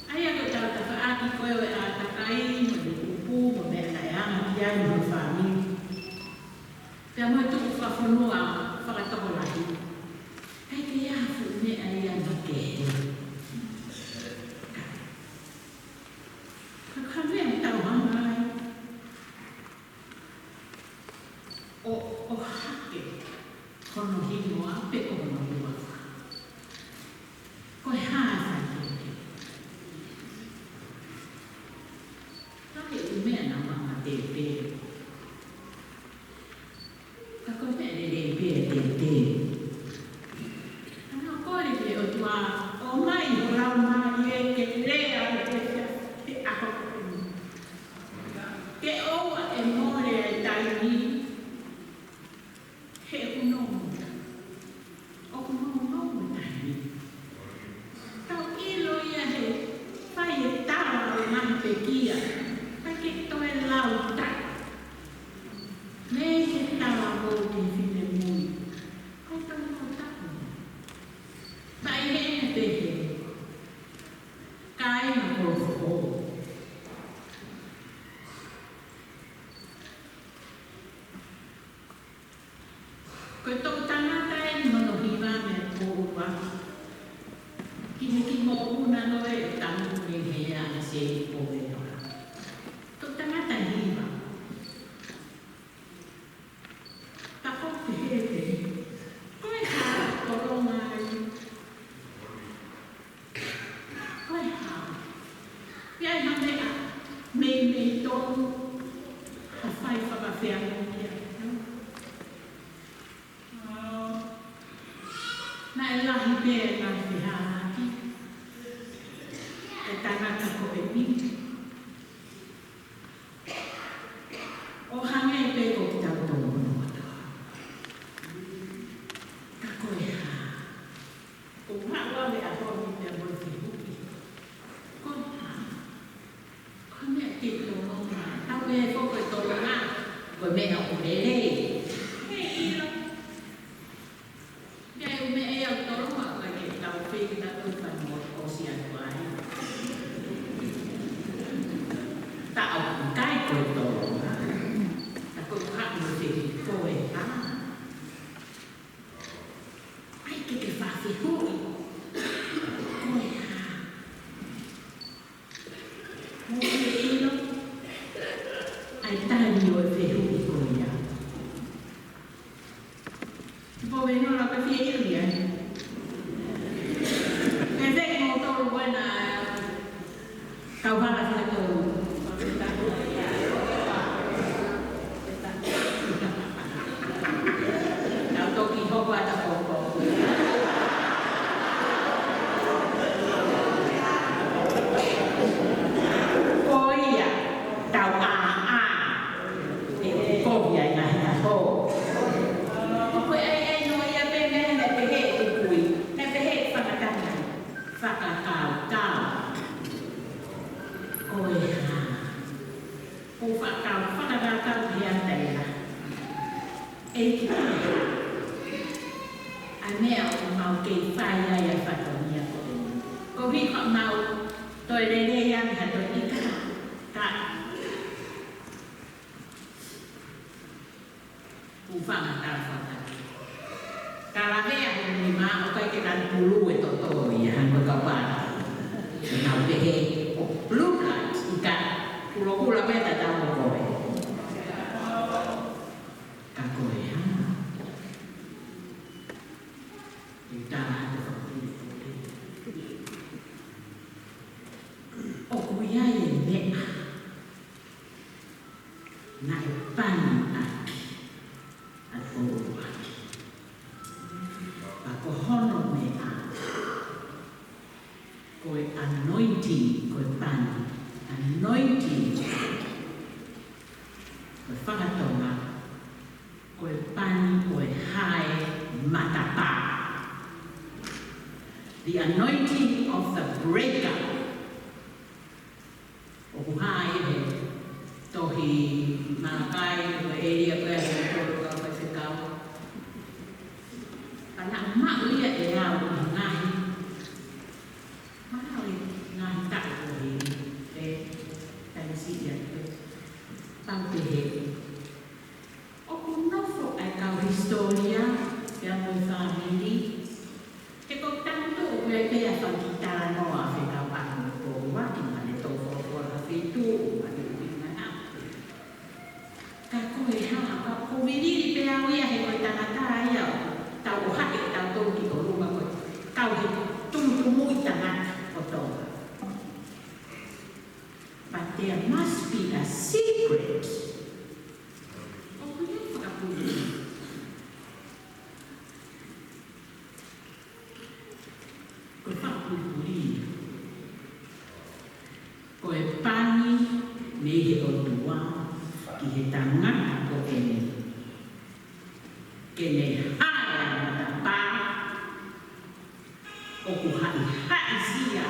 Ai aku tahu tak aku kowe atakai ia i mo whāmi. Pea mo tuku whawhanua whakatokolahi. Hei te iafu mea ia nake he. Ka kawea tau hangai. O hake kono hinoa pe o no hinoa. Koe haa whakeke. Tahe u mea na mama te pe. Ka koe mea re pe te. Ano kore pe o tua o mai o rau mai e ke lea te aho. Ke oa e more e taini. He uno. O uno taini. Tau ilo ia he whai e tawa o mampe kia. Ka ke toe lau tai. Me he tawa o te whine mui. Kau tau lau taku. Mai he ne te he. Kai na koro o. Koe tau tangata e ni mono hiwa me o upa. Kine ki mo una no e tangu ni hea na se o e noa. Tau tangata hiwa. Ta hote he te. Koe haa koronga ai. Koe haa. Piai na mea. Mei tonu. Ha whai whakawhea mo kia. Na e lahi pēr na te hāhaki. E tangata ko e piki. O hange e pē ko ki tau tō noa tō. Ka koe hā. Ko hawa me a honi te mo te huki. Ko hā. Ko mea te tō noa. Tau e whoko e tō noa. Ko mea o rere. The anointing of the breaker. O kuhai he tohi Malakai o eria koe a kōro kau pai whekau. Kana mau ia e rau i ngahi. Mana o ngahi tako o he. E taisi ia koe. Pau te he. o ma na ka koe hanga ka komeriri pe au ia he koe tangata ia tau o hake tau tau ki o runga koe kau he tumutumu i tangata o tonga. But there must be a secret. O kuia whakapuri. Koe whakapuri. Koe pani me he o tua ki he tangata ko ene. Kene hae mata pā. O ku hai sia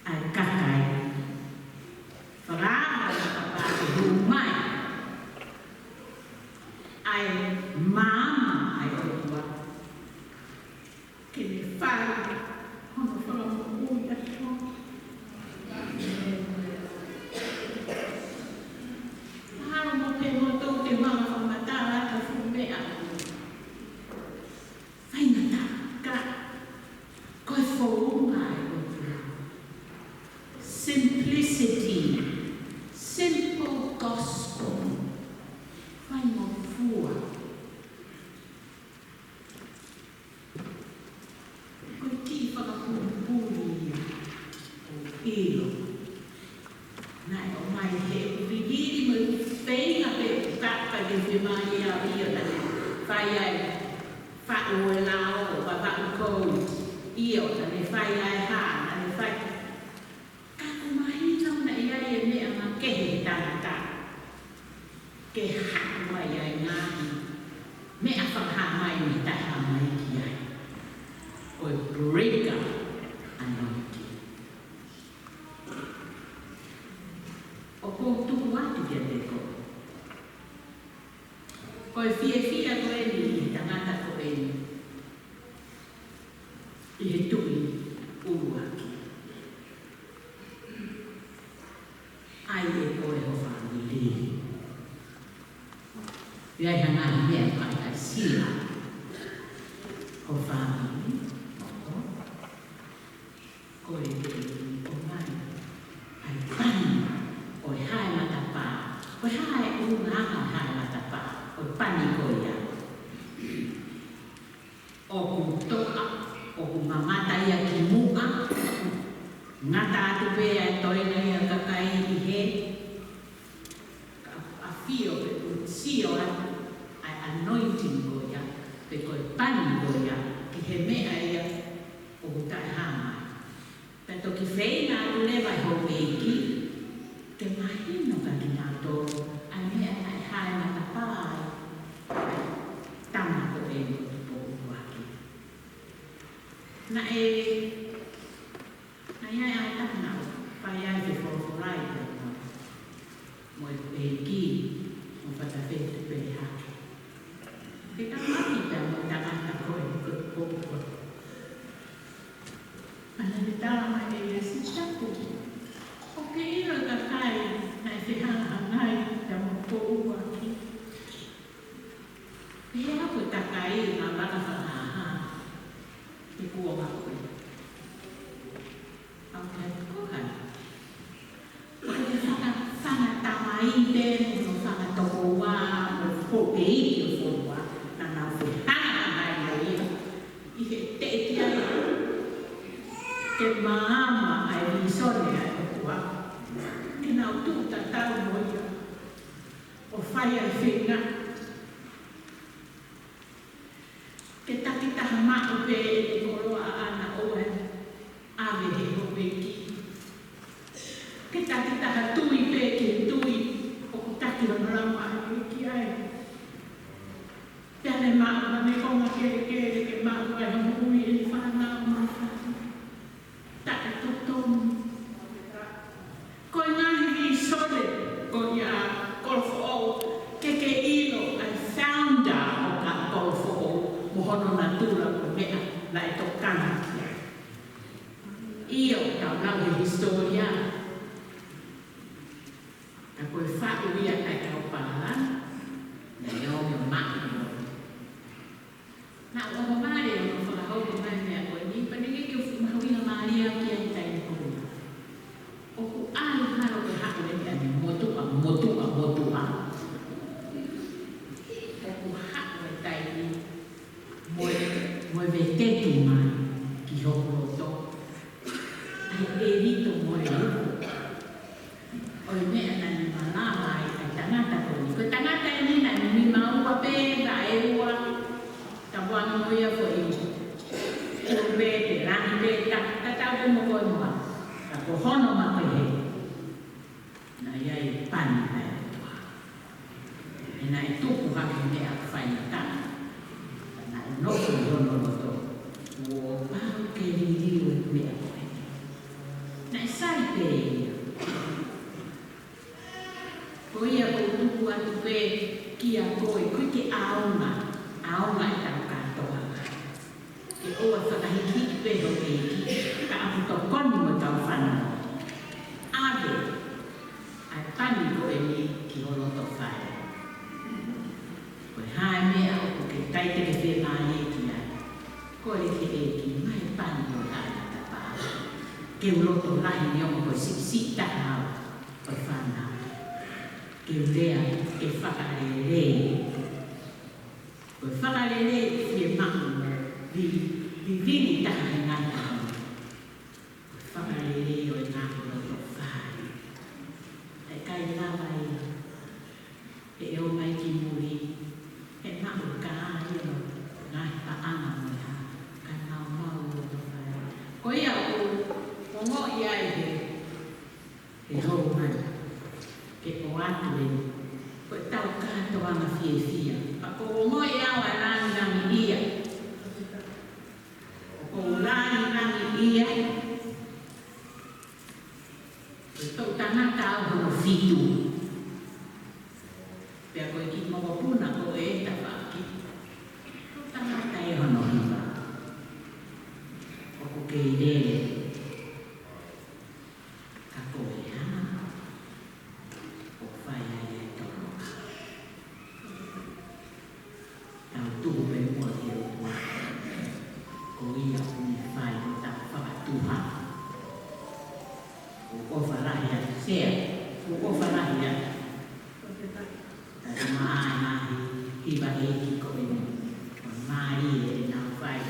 ai kakai. Wharama mata pā ke rumai. Ai mama ai o tua. Kene whare. Hono whakamu ui ato. Haro mo pe mo tau te mama whamata rata whumea. Whainata ka. Koe whaunga e o tua. Simplicity. Simple gospel. Whaingo fua. Koe ki whakapuri o ilo. Nai o mai he uwihiri mo whenga pe kapa ke whimai au ia tane. Whai ai whao e lao o wawau kou. Io tane whai ai hā, tane whai. Kako mahi nau na ia e mea ma kehe tangata. Ke hau ai ai ngāhi. Mea whakha mai ni taha mai ki ai. Koe breaker anointing. O ko tuku atu kia te ko. Koe fia ko eni i tangata ko eni. I he tui uru aki. Ai e koe ho whangi liri. Iai hanga i mea pai ai sila. Ho whangi. Koe te o mai. Ai pani. Oi hae matapā. Oi hae unanga hae matapā. Oi pani koia. O ku toa. O ku mamata ia ki mua. Ngata atu pēa e toina ia kakai i he. A fio pe ku sio atu. Ai anointing koia. Pe koe pani koia. Ki he mea ia. O ku tai hama. Pe toki wheina atu lewa i ho peiki. Te mahino ka ki nā tōru, a mea ai hae mata pāi, tama ko e o te pōru aki. Na iai ai tānau, pai ai te whororai te mo. Mo e e ki, mo whatawhete pe hake. Te kamaki tā mo tangata koe, koe pōru. Ana te tāra mai e si tapu. O ke iro ka kai, nai te hanga ngai, te mo pōu aki. Pea koe takai ngā waka whanaha, te kuonga koe. Au kai kokai. Koe te whana tamai te, no whana toko wā, no pōke iki o whonua, na nā whana ngai o ia. I he te ai. Ke maama ai visone ai o kua. Ke nau tūta tau moia. O whai ai whenga. Ke takitaha mao pe e te koroa ana oe. Awe he ho weki. Ke takitaha tui pe ke tui. O ku taki o marama ai weki ai. Pēne mao na me konga kere ke mao ai ho hui e whanau mai whatu. Taka totomu. Koe ngahi vi sole, ko ia kolfo o, keke ilo ai founder o ka kolfo o, mohono na tūra ko mea, la e tokana kia. Io tau nau he historia. Na koe whatu ia kai tau pāra, na iau me maki o. Na o mamare o no whakahau ko mai mea koe ni, panenge ki o mahawina Maria kia i tai kōna. O ku āu koe mea na ni malama ai tangata koe. Koe tangata ni na ni maua pe ka e ua ta wano moia ko i. Ko pe te rangi pe ta tau ko mo koe moa. Ka ko hono ma koe he. Na iai pani na e tua. E na e tupu hake mea whai tana. Na e noko hono roto. Ua pau ke ririu e mea koe. Na e sai pe e. Ko ia ko tuku atu pe kia koe, koe ke aonga e tau katoa. Ke oa whakahiki pe ho ke iki, ka apu tau koni mo tau whanau. Ave, ai pani koe ni ki holoto whae. Koe hae mea o ke taite ke whe mae ki ai. Koe ke e ki mai pani o tāna ta paa. Ke uloto lahi ni o koe si tahau, koe whanau. Ke lea, ke whakarere. Koe whakarere ki e mahu, vini taha e ngā taha. Koe whakarere o e ngā koto whai. E kai lawa e eo mai ki muri, e mahu ka ahi o ngā paanga mo ha, ka nau mau o to whai. Ko ia o ngō ia e hou mai. Ke o atu e, koe tau katoa ma fia. Pa ko o ngoi awa rani nami ia. Ko o rani nami ia. Koe tau tangata au hono fitu. Pea koe ki mawa puna ko e tawaki. Tau tangata e hono hiva. Ko ke idere. Ka koe hana. Iba e ki ko e mai e na fai